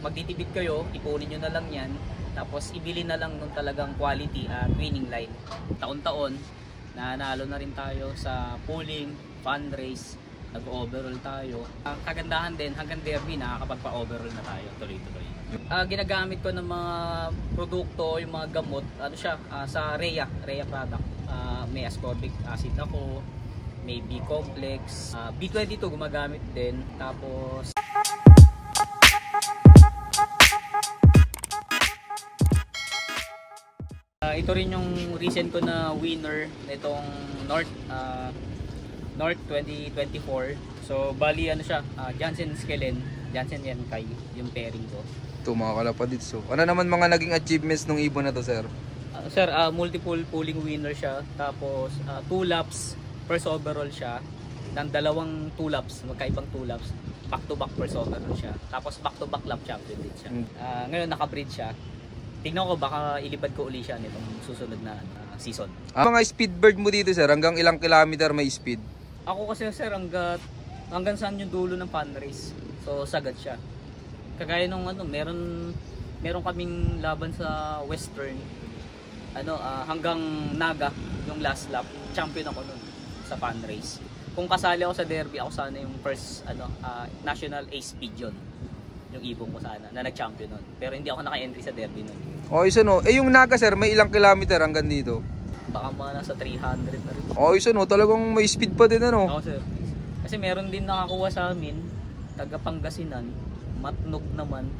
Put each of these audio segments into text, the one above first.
magtitipid kayo, ipunin nyo na lang yan. Tapos ibili na lang nung talagang quality at winning line. Taon-taon, nanalo na rin tayo sa pooling, fundraise, nag-overall tayo. Ang kagandahan din, hanggang derby, nakakapagpa-overall na tayo tuloy-tuloy. Ginagamit ko ng mga produkto, yung mga gamot, ano siya, sa Rhea product. May ascorbic acid ako, may B-complex, B22 gumagamit din. Tapos ito rin yung recent ko na winner nitong North 2024. So bali ano siya, Jansen Skellen, Jansen yan kay yung pairing ko. Ito mga kalapatid. So ano naman mga naging achievements ng ibon na to, sir? Sir, multiple pooling winner siya. Tapos 2 laps first overall siya. Ng dalawang 2 laps, magkaibang 2 laps. Back to back first overall siya. Tapos back to back lap champion din siya. Ngayon naka-breed siya. Tingnan ko baka ilipad ko uli siya nitong susunod na season. Mga speed bird mo dito, sir, hanggang ilang kilometer may speed? Ako kasi, sir, hanggang saan yung dulo ng fundraise. So sagad siya. Kagaya nung meron kaming laban sa Western. Hanggang Naga yung last lap. Champion ako nun sa fundraise. Kung kasali ako sa derby, ako sana yung first national ace speed yun. Yung ibong ko sana na nag-champion nun. Pero hindi ako naka-entry sa derby nun. Isa no. Yung Naga, sir, may ilang kilometer hanggang dito? Baka mga nasa 300 na rin. Isa no. Talagang may speed pa din, ano? Oo, sir. Kasi meron din nakakuha sa amin, taga Pangasinan, matnog naman,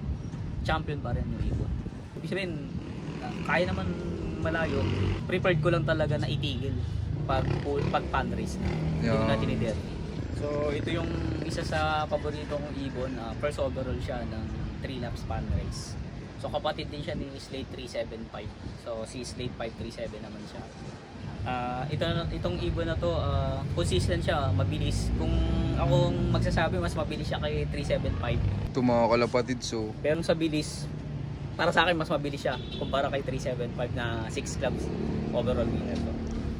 champion pa rin yung ibon. Ibig sabihin, kaya naman malayo. Preferred ko lang talaga na itigil pag fundraise na. Hindi ko na tiniderby. So ito yung isa sa paborito kong ibon. First overall siya ng 3 laps fundraise. So kapatid din siya ni Slate 375. So si Slate 537 naman siya. Itong ibon na to, consistent siya, mabilis. Kung akong magsasabi, mas mabilis siya kay 375. Ito mga kalapatid. So pero sa bilis, para sa akin mas mabilis siya kumpara kay 375 na 6 clubs overall winner to.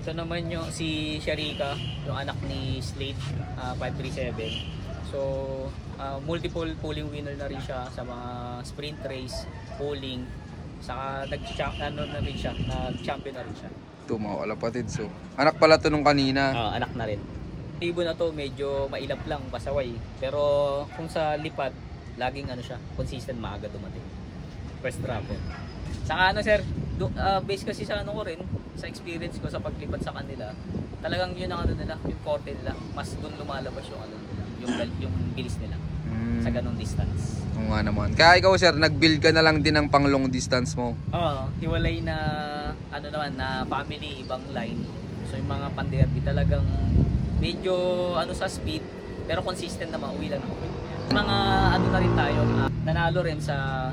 So naman yung si Sharika, yung anak ni Slate 537. So multiple pooling winner na rin siya sa mga sprint race, pooling, saka nag-champion na rin siya. Ito mga kalapatid. So anak pala to nung kanina. Anak na rin. Ibon na to medyo mailap lang, pasaway. Pero kung sa lipat, laging siya, consistent, maaga dumating. First dropper. Saka sir, base kasi sa ko rin, sa experience ko sa paglipat sa kanila, talagang yun ang nila, yung korte nila, mas dun lumalabas yung nila, yung bilis nila sa ganung distance. Oo nga naman. Kaya ikaw, sir, nag-build ka na lang din ng pang long distance mo. Oo, hiwalay na na family, ibang line. So yung mga pan-derby talagang medyo sa speed, pero consistent na mauwi lang ako. Mga na rin tayo, nanalo rin sa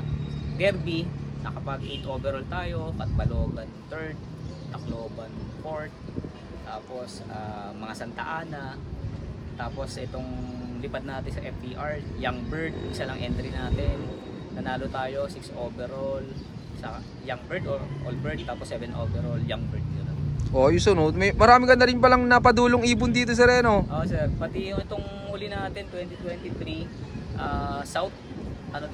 derby, nakapag 8 overall tayo, Patbalogan 3rd, Tacloban 4th, tapos mga Santa Ana, tapos itong lipat natin sa FPR, Young Bird, isa lang entry natin, nanalo tayo 6 overall sa Young Bird or All Bird, tapos 7 overall Young Bird. Ayos no, marami ka na rin palang napadulong ibon dito sa Reno. Sir, pati itong huli natin 2023 South, 8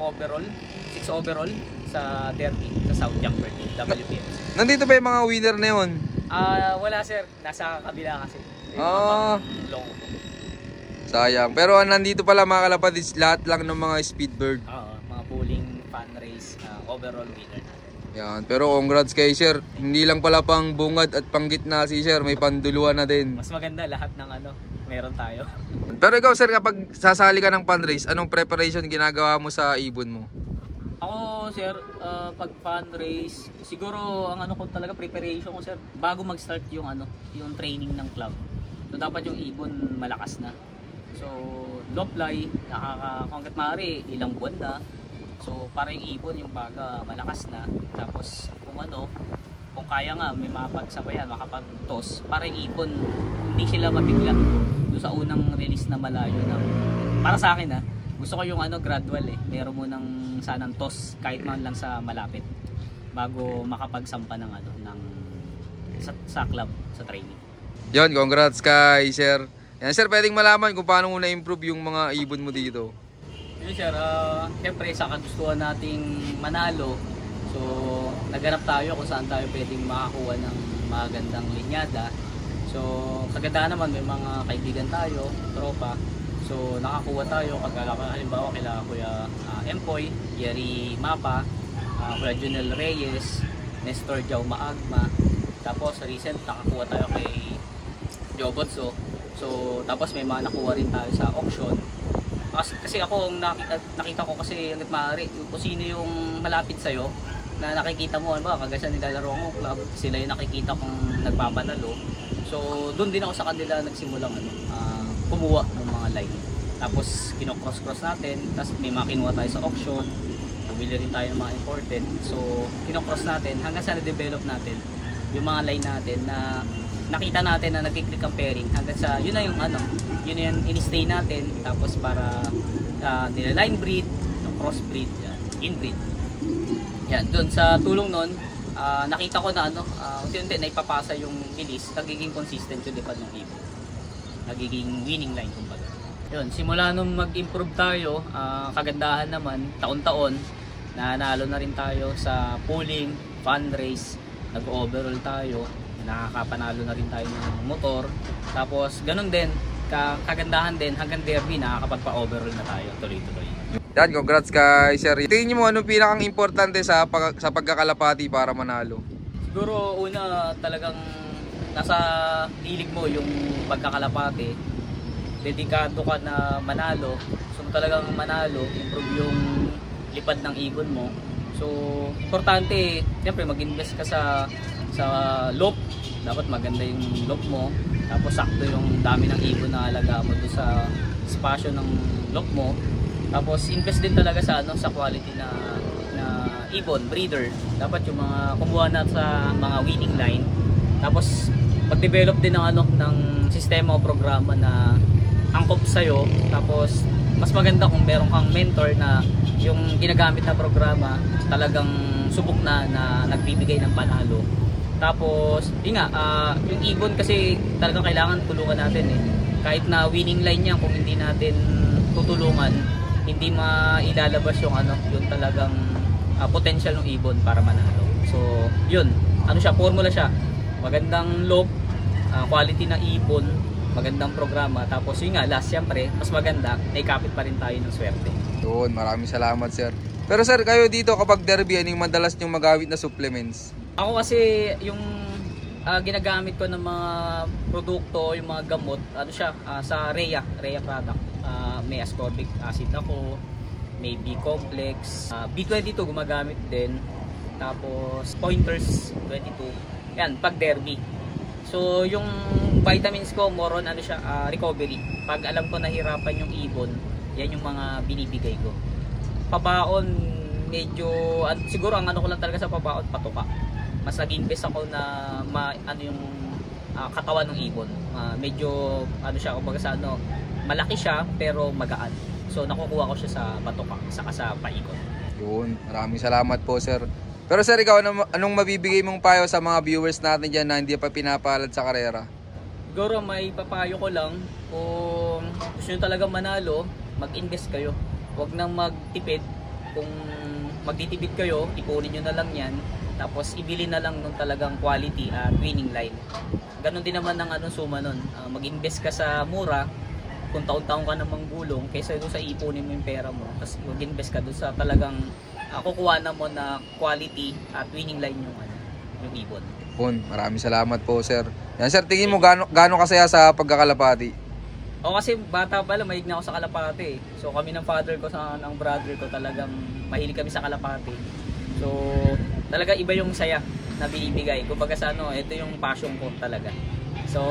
overall, 6 overall sa derby sa South Young Bird, WPS. Nandito ba yung mga winner na yun? Wala sir, nasa kabila kasi. Long. Sayang. Pero nandito pala mga kalapatid, lahat lang ng mga speedbird. Mga pooling, fan race, overall winner natin. Yan. Pero congrats kay sir. Hindi lang pala pang bungad at pang gitna si sir, may panduluan na din. Mas maganda lahat ng meron tayo. Pero ikaw sir, kapag sasali ka ng fan race, anong preparation ginagawa mo sa ibon mo? Ako sir, pag fan race, siguro ang ko talaga preparation ko sir, bago mag-start yung yung training ng club. So dapat yung ibon malakas na. So low fly, hanggat maaari ilang buwan na. So para yung ibon yung baga malakas na. Tapos kung kaya nga may mapagsabayan, makapag-toss, para yung ibon hindi sila mabigla doon sa unang release na malayo para sa akin gusto ko yung gradual meron mo ng sanang toss kahit man lang sa malapit bago makapagsampa ng sa club, sa training. Yon, congrats kay sir. Yan sir, pwedeng malaman kung paano mo na-improve yung mga ibon mo dito. Yun sir, syempre sa kagustuhan nating manalo, so naghanap tayo kung saan tayo pwedeng makakuha ng magandang linyada. So kagandahan naman, may mga kaibigan tayo, tropa. So nakakuha tayo, halimbawa kila Kuya Empoy, Jerry Mapa, Kuya Junel Reyes, Nestor Jao Maagma. Tapos recent nakakuha tayo kay Joe Botso. So tapos may mga nakuha rin tayo sa auction. Kasi ako nakita ko kasi hanggat maaari kung sino yung malapit sa'yo na nakikita mo, ano ba, kagaya sa nilalaro ko club, sila yung nakikita kong nagpapanalo. So doon din ako sa kanila nagsimulang kumuha ng mga line. Tapos kinocross-cross natin, tapos may mga kinuha tayo sa auction, bumili rin tayo ng mga imported. So kinocross natin hanggang sa na-develop natin yung mga line natin na nakita natin na nag-click ang pairing hanggang sa yun na yung yun na yung in-stay natin. Tapos para nila-line breed, cross-breed, inbreed. Yan, doon sa tulong nun, nakita ko na unti-unti na ipapasa yung bilis, nagiging consistent yung lipad ng ibon. Nagiging winning line kumbaga. Yun, simula nung mag-improve tayo, kagandahan naman, taon-taon, nanalo na rin tayo sa pooling, fundraise, nag-overall tayo, nakakapanalo na rin tayo ng motor. Tapos ganun din, kagandahan din, hanggang derby nakakapagpa-overall na tayo tuloy-tuloy. Yan, congrats kay Sir. Tingin mo anong pinakang importante sa pagkakalapati para manalo? Siguro una talagang nasa hilig mo yung pagkakalapati. Dedikado ka na manalo. So talagang manalo, improve yung lipad ng ibon mo. So importante, siyempre mag-invest ka sa loop. Dapat maganda yung loop mo. Tapos sakto yung dami ng ibon na alagaan mo doon sa espasyo ng loop mo. Tapos invest din talaga sa quality na ibon, breeder. Dapat yung mga kumuha na sa mga winning line. Tapos pag-develop din ng sistema o programa na angkop sa'yo. Tapos mas maganda kung meron kang mentor na yung ginagamit na programa talagang subok na nagbibigay ng panalo. Tapos yung ibon kasi talagang kailangan tulungan natin eh. Kahit na winning line niya, kung hindi natin tutulungan, hindi mailalabas yung yung talagang potential ng ibon para manalo. So yun, formula siya. Magandang loop, quality na ibon, magandang programa. Tapos yun last siyempre, mas maganda, naikapit pa rin tayo ng swerte. Yun, maraming salamat sir. Pero sir, kayo dito kapag derby, anong madalas nyong magamit na supplements? Ako kasi yung ginagamit ko ng mga produkto, yung mga gamot, sa Rhea product. May ascorbic acid ako, may B-complex, B22 gumagamit din, tapos pointers 22. Yan, pag derby. So yung vitamins ko more on recovery. Pag alam ko nahirapan yung ibon, yan yung mga binibigay ko. Pabaon, medyo siguro ang ko lang talaga sa pabaon, patuka. Mas nag-invest ako na yung katawan ng ibon. Medyo kumbaga sa malaki siya pero magaan. So nakukuha ko siya sa patuka saka sa paikot. Yun, maraming salamat po sir. Pero sir, ikaw anong mabibigay mong payo sa mga viewers natin dyan na hindi pa pinapalad sa karera? Siguro may papayo ko lang, kung gusto nyo talagang manalo, mag-invest kayo. Huwag nang magtipid. Kung magtitipid kayo, ipunin nyo na lang yan. Tapos ibili na lang nung talagang quality at winning line. Ganon din naman ng suma nun. Mag-invest ka sa mura, kung taon-taon ka namang gulong, kaysa doon sa ipunin mo yung pera mo. Tapos mag-invest ka doon sa talagang kukuha na mo na quality at winning line yung ibon. Maraming salamat po sir. Yan sir, tingin mo gaano kasaya sa pagkakalapati? O kasi bata pala, mahilig na ako sa kalapati. So kami ng father ko ng brother ko talagang mahilig kami sa kalapati. So talaga iba yung saya na binibigay. Kumbaga sa ito yung passion ko talaga. So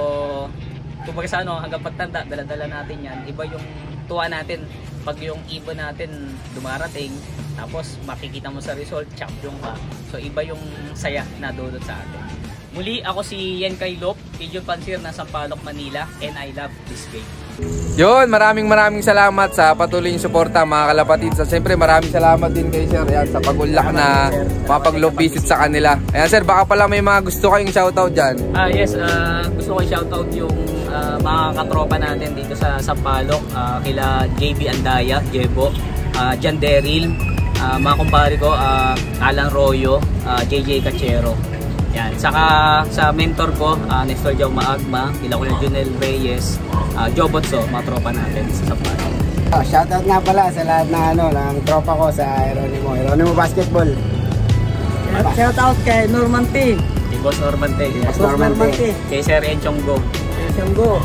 kumbaga sa hanggang pagtanda, dala-dala natin yan. Iba yung tuwa natin pag yung ibon natin dumarating, tapos makikita mo sa result, champion ka. So iba yung saya na dulot sa atin. Muli, ako si Yenkay Lop, Pigeon Pansir na Sampaloc, Manila, and I love this game. Yun, maraming salamat sa patuloy yung suporta mga kalapatid. At siyempre maraming salamat din kay sir sa pag-unlock na mapag-loop visit sa kanila. Ayan sir, baka pala may mga gusto kayong shoutout dyan. Yes, gusto ko i-shoutout yung mga katropa natin dito sa Sampaloc, kila JB Andaya, Jebo, John Daryl, mga kumpare ko, Alan Royo, JJ Cachero. Yan. Saka sa mentor ko, Nestor Jao Maagma, kila Kuya Junel Reyes, Jobotso, mga tropa natin sa Sampalo. Shoutout nga pala sa lahat ng tropa ko sa Eronimo Basketball. At shoutout kay Norman T. Kay Boss Norman T. Boss Norman T. Kay Sir Enchonggo. Enchonggo.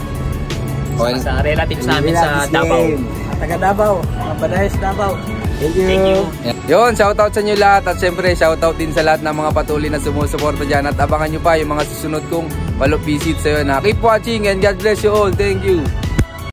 Sa relatives namin sa Davao. Taga Davao. Mabadayas Davao. Thank you. Yun, shoutout sa inyo lahat at syempre shoutout din sa lahat ng mga patuloy na sumusuporta dyan at abangan nyo pa yung mga susunod kong Palop visits. So yun, keep watching and God bless you all. Thank you.